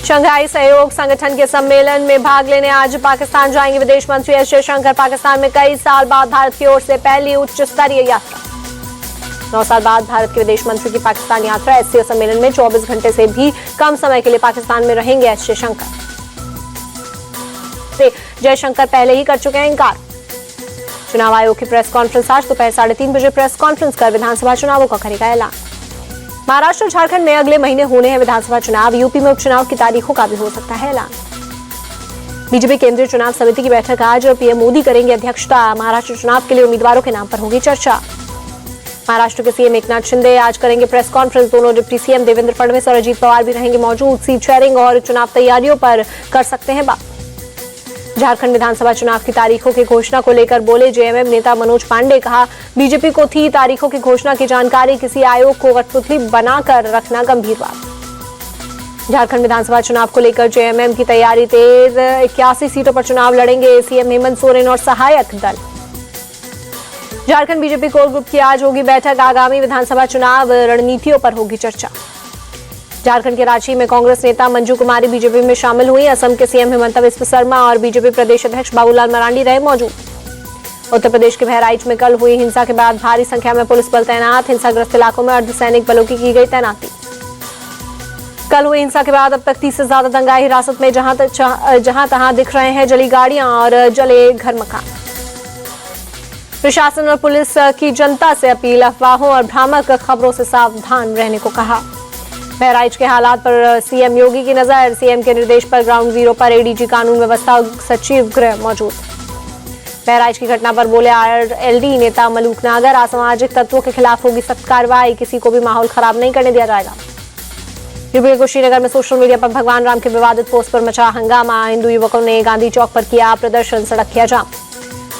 Shanghai सहयोग संगठन के सम्मेलन में भाग लेने आज पाकिस्तान जाएंगे विदेश मंत्री एस जयशंकर। पाकिस्तान में कई साल बाद भारत की ओर से पहली उच्च स्तरीय यात्रा। 9 साल बाद भारत के विदेश मंत्री की पाकिस्तान यात्रा। एससीओ सम्मेलन में 24 घंटे से भी कम समय के लिए पाकिस्तान में रहेंगे एस जयशंकर। जयशंकर पहले ही कर चुके हैं इनकार। चुनाव आयोग की प्रेस कॉन्फ्रेंस आज दोपहर 3:30 बजे प्रेस कॉन्फ्रेंस कर विधानसभा चुनावों का करेगा ऐलान। महाराष्ट्र और झारखंड में अगले महीने होने हैं विधानसभा चुनाव। यूपी में उपचुनाव की तारीखों का भी हो सकता है ऐलान। बीजेपी केंद्रीय चुनाव समिति की बैठक आज। पीएम मोदी करेंगे अध्यक्षता। महाराष्ट्र चुनाव के लिए उम्मीदवारों के नाम पर होगी चर्चा। महाराष्ट्र के सीएम एकनाथ शिंदे आज करेंगे प्रेस कॉन्फ्रेंस। दोनों डिप्टी सीएम देवेंद्र फडणवीस और अजीत पवार भी रहेंगे मौजूद। सीट शेयरिंग और चुनाव तैयारियों पर कर सकते हैं बात। झारखंड विधानसभा चुनाव की तारीखों की घोषणा को लेकर बोले जेएमएम नेता मनोज पांडे। कहा, बीजेपी को थी तारीखों की घोषणा की जानकारी, किसी आयोग को कठपुतली बनाकर रखना गंभीर बात। झारखंड विधानसभा चुनाव को लेकर जेएमएम की तैयारी तेज। 81 सीटों पर चुनाव लड़ेंगे सीएम हेमंत सोरेन और सहायक दल। झारखंड बीजेपी कोर ग्रुप की आज होगी बैठक। आगामी विधानसभा चुनाव रणनीतियों पर होगी चर्चा। झारखंड के रांची में कांग्रेस नेता मंजू कुमारी बीजेपी में शामिल हुई। असम के सीएम हिमंता बिस्वा शर्मा और बीजेपी प्रदेश अध्यक्ष बाबूलाल मरांडी रहे मौजूद। उत्तर प्रदेश के बहराइच में कल हुई हिंसा के बाद भारी संख्या में पुलिस बल तैनात। हिंसाग्रस्त इलाकों में अर्धसैनिक बलों की गई तैनाती। कल हुई हिंसा के बाद अब तक 30 से ज्यादा दंगाई हिरासत में। जहां तहां दिख रहे हैं जली गाड़ियां और जले घर मकान। प्रशासन और पुलिस की जनता से अपील, अफवाहों और भ्रामक खबरों से सावधान रहने को कहा। बहराइच के हालात पर सीएम योगी की नजर। सीएम के निर्देश पर ग्राउंड जीरो पर एडीजी कानून व्यवस्था सचिव गृह मौजूद। बहराइच की घटना पर बोले आरएलडी नेता मलूक नागर। असामाजिक तत्वों के खिलाफ होगी सख्त कार्रवाई। किसी को भी माहौल खराब नहीं करने दिया जाएगा। यूपी के कुशीनगर में सोशल मीडिया पर भगवान राम के विवादित पोस्ट पर मचा हंगामा। हिंदू युवकों ने गांधी चौक पर किया प्रदर्शन, सड़क किया जाम।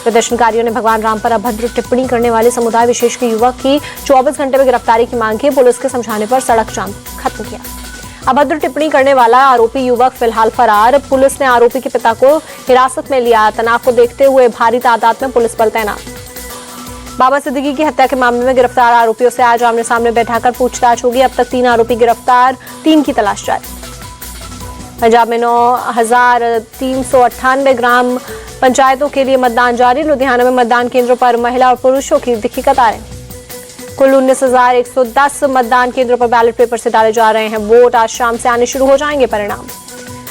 प्रदर्शनकारियों ने भगवान राम पर अभद्र टिप्पणी करने वाले समुदाय विशेष के युवक की 24 घंटे में गिरफ्तारी की मांग की। पुलिस के समझाने पर सड़क जाम खत्म किया। अभद्र टिप्पणी करने वाला आरोपी युवक फिलहाल फरार। पुलिस ने आरोपी के पिता को हिरासत में लिया। तनाव को देखते हुए भारी तादाद में पुलिस बल तैनात। बाबा सिद्दीकी की हत्या के मामले में गिरफ्तार आरोपियों से आज आमने सामने बैठाकर पूछताछ होगी। अब तक 3 आरोपी गिरफ्तार, 3 की तलाश जारी। पंजाब में 9,398 ग्राम पंचायतों के लिए मतदान जारी। लुधियाना में मतदान केंद्रों पर महिला और पुरुषों की दिखी कतारें। कुल 19,110 मतदान केंद्रों पर बैलेट पेपर से डाले जा रहे हैं वोट। आज शाम से आने शुरू हो जाएंगे परिणाम।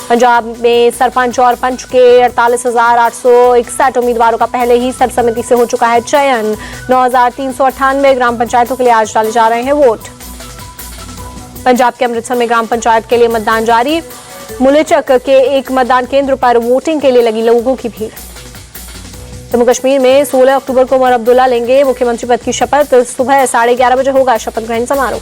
पंजाब में सरपंच और पंच के 48,861 उम्मीदवारों का पहले ही सर्वसम्मति से हो चुका है चयन। 9,398 ग्राम पंचायतों के लिए आज डाले जा रहे हैं वोट। पंजाब के अमृतसर में ग्राम पंचायत के लिए मतदान जारी। मुलेचक के एक मतदान केंद्र पर वोटिंग के लिए लगी लोगों की भीड़। जम्मू कश्मीर में 16 अक्टूबर को उमर अब्दुल्ला लेंगे मुख्यमंत्री पद की शपथ। सुबह 11:30 बजे होगा शपथ ग्रहण समारोह।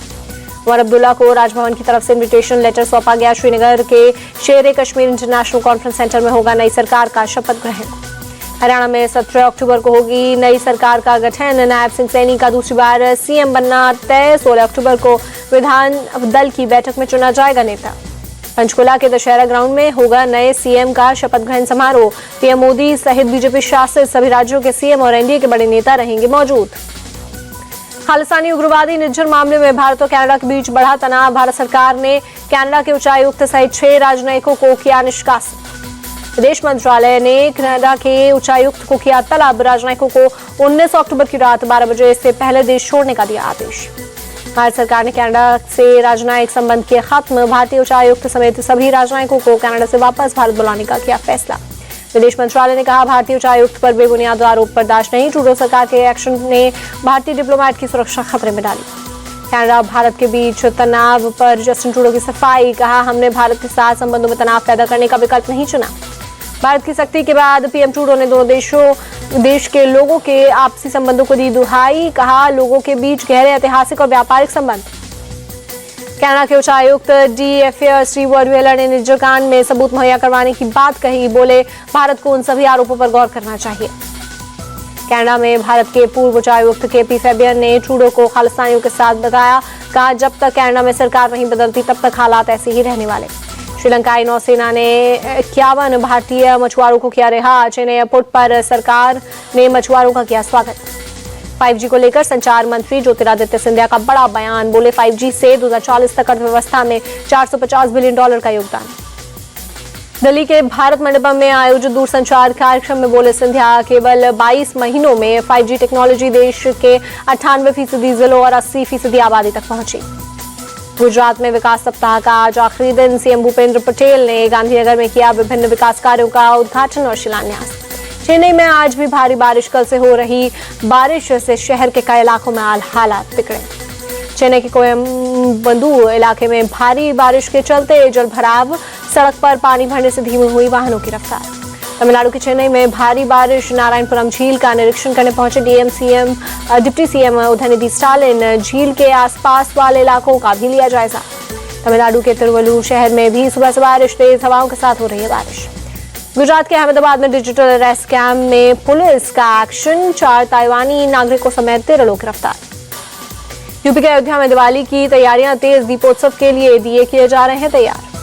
उमर अब्दुल्ला को राजभवन की तरफ से इन्विटेशन लेटर सौंपा गया। श्रीनगर के शेर कश्मीर इंटरनेशनल कॉन्फ्रेंस सेंटर में होगा नई सरकार का शपथ ग्रहण। हरियाणा में 17 अक्टूबर को होगी नई सरकार का गठन। नायब सिंह सैनी का दूसरी बार सीएम बनना तय। 16 अक्टूबर को विधान दल की बैठक में चुना जाएगा नेता। पंचकुला के दशहरा ग्राउंड में होगा नए सीएम का शपथ ग्रहण समारोह। पीएम मोदी सहित बीजेपी शासित सभी राज्यों के सीएम और एनडीए के बड़े नेता रहेंगे मौजूद। खालिस्तानी उग्रवादी निज्जर मामले में भारत और कनाडा के बीच बढ़ा तनाव। भारत सरकार ने कनाडा के उच्चायुक्त सहित 6 राजनयिकों को किया निष्कासित। विदेश मंत्रालय ने कनाडा के उच्चायुक्त को किया तलब। राजनयिकों को 19 अक्टूबर की रात 12 बजे से पहले देश छोड़ने का दिया आदेश। भारत सरकार ने कनाडा से राजनयिक संबंध किए खत्म। भारतीय उच्चायुक्त समेत सभी राजनयिकों को कनाडा से वापस भारत बुलाने का किया फैसला। विदेश मंत्रालय ने कहा, भारतीय उच्चायुक्त पर बेबुनियाद आरोप बर्दाश्त नहीं। ट्रूडो सरकार के एक्शन ने भारतीय डिप्लोमेट की सुरक्षा खतरे में डाली। कनाडा और भारत के बीच तनाव पर जस्टिन ट्रूडो की सफाई। कहा, हमने भारत के साथ संबंधों में तनाव पैदा करने का विकल्प नहीं चुना। भारत की सख्ती के बाद पीएम ट्रूडो ने दोनों देश के लोगों के आपसी संबंधों को दी दुहाई। कहा, लोगों के बीच गहरे ऐतिहासिक और व्यापारिक संबंध। कनाडा के उच्चायुक्त डी स्टीव वर्डवेलर ने निज्जर कांड में सबूत मुहैया करवाने की बात कही। बोले, भारत को उन सभी आरोपों पर गौर करना चाहिए। कनाडा में भारत के पूर्व उच्चायुक्त केपी फेबियन ने ट्रूडो को खालिस्तानियों के साथ बताया। कहा, जब तक कनाडा में सरकार नहीं बदलती तब तक हालात ऐसे ही रहने वाले। श्रीलंकाई नौसेना ने 51 भारतीय मछुआरों को किया रिहा। चेन्नई एयरपोर्ट पर सरकार ने मछुआरों का किया स्वागत। 5G को लेकर संचार मंत्री ज्योतिरादित्य सिंधिया का बड़ा बयान। बोले, 5G से 2040 तक अर्थव्यवस्था में $450 बिलियन का योगदान। दिल्ली के भारत मंडपम में आयोजित दूरसंचार कार्यक्रम में बोले सिंधिया, केवल 22 महीनों में 5G टेक्नोलॉजी देश के 98% जिलों और 80% आबादी तक पहुंची। गुजरात में विकास सप्ताह का आज आखिरी दिन सीएम भूपेंद्र पटेल ने गांधीनगर में किया विभिन्न विकास कार्यों का उद्घाटन और शिलान्यास। चेन्नई में आज भी भारी बारिश, कल से हो रही बारिश से शहर के कई इलाकों में हालात बिगड़े। चेन्नई के कोयम्बदूर इलाके में भारी बारिश के चलते जल भराव, सड़क पर पानी भरने से धीमी हुई वाहनों की रफ्तार। तमिलनाडु के चेन्नई में भारी बारिश, नारायणपुरम झील का निरीक्षण करने पहुंचे डिप्टी सीएम उदयनिधि स्टालिन। झील के आसपास वाले इलाकों का भी लिया जायजा। तमिलनाडु के तिरुवल्लुर शहर में भी सुबह से बारिश, तेज हवाओं के साथ हो रही है बारिश। गुजरात के अहमदाबाद में डिजिटल अरेस्ट स्कैम में पुलिस का एक्शन, 4 ताइवानी नागरिकों समेत 13 लोग गिरफ्तार। यूपी के अयोध्या में दिवाली की तैयारियां तेज, दीपोत्सव के लिए दिए किए जा रहे हैं तैयार।